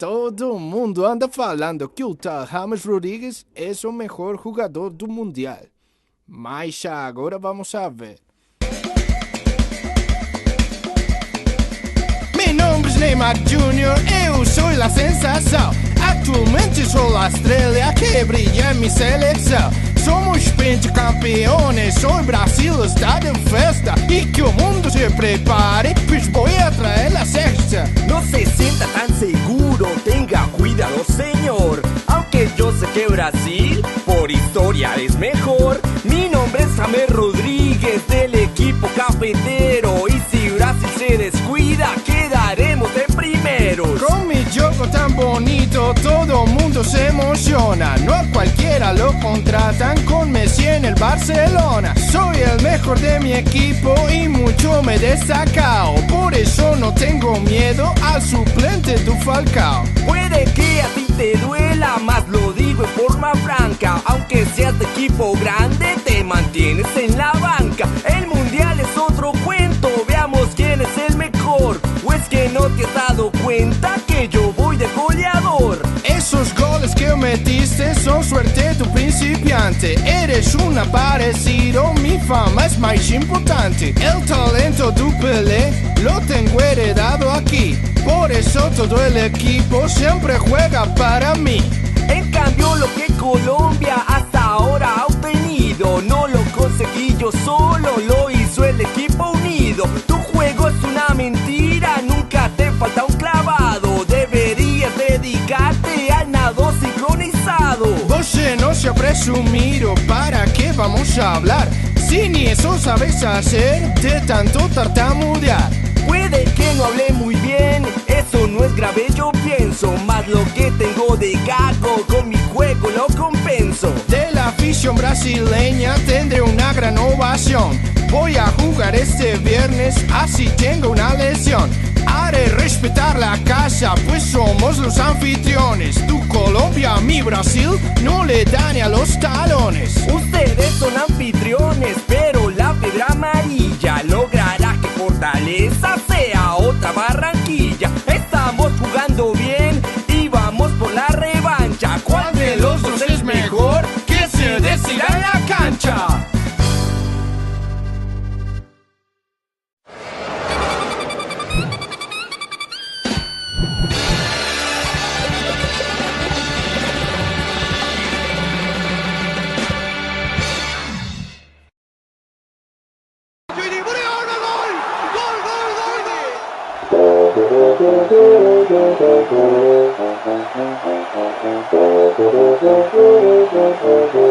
Todo mundo anda falando que o tal James Rodrigues é o melhor jogador do Mundial. Mas agora vamos a ver. Mi nombre es Neymar Jr., eu sou a sensação. Atualmente sou a estrela que brilha em minha seleção. Somos pentacampeones, hoy Brasil está de festa. Y que el mundo se prepare, pues voy a traer la sexta. No se sienta tan seguro, tenga cuidado señor. Aunque yo sé que Brasil por historia es mejor. Mi nombre es James Rodríguez del equipo cafetero. Y si Brasil se descuida, quedaremos de primeros. Con mi juego tan bonito, todo mundo se emociona. No a cualquiera lo contratan con Messi en el Barcelona. Soy el mejor de mi equipo y mucho me he destacado. Por eso no tengo miedo al suplente de Falcao. Puede que a ti te duela, más lo digo en forma franca. Aunque seas de equipo grande, te mantienes en la banca. El mundial es otro cuento, veamos quién es el mejor. ¿O es que no te has dado cuenta que yo voy de goleador? Esos goles que metiste son suerte tu principiante. Eres un aparecido, mi fama es más importante. El talento de Pelé lo tengo heredado aquí. Por eso todo el equipo siempre juega para mí. En cambio lo que Colombia hasta ahora ha obtenido no lo conseguí yo solo, lo hizo el equipo unido. Tu juego es una mentira, nunca te falta un clavado. Deberías dedicarte al nado sincronizado. Vos no se ha presumido, ¿para qué vamos a hablar? Si ni eso sabes hacer, de tanto tartamudear. Puede que no hable muy bien, eso no es grave yo pienso. Más lo que tengo de gago, con mi juego lo compenso. De la afición brasileña tendré una gran ovación. Voy a jugar este viernes, así tengo una lesión. Haré respetar la casa, pues somos los anfitriones. Tu Colombia, mi Brasil, no le dan ni a los talones. Ustedes son anfitriones, pero la piedra amarilla logrará que Fortaleza sea otra Barranquilla. Estamos jugando bien y vamos por la revancha. ¿Cuál de los dos es mejor? Que se decida en la cancha. Gol, gol, gol.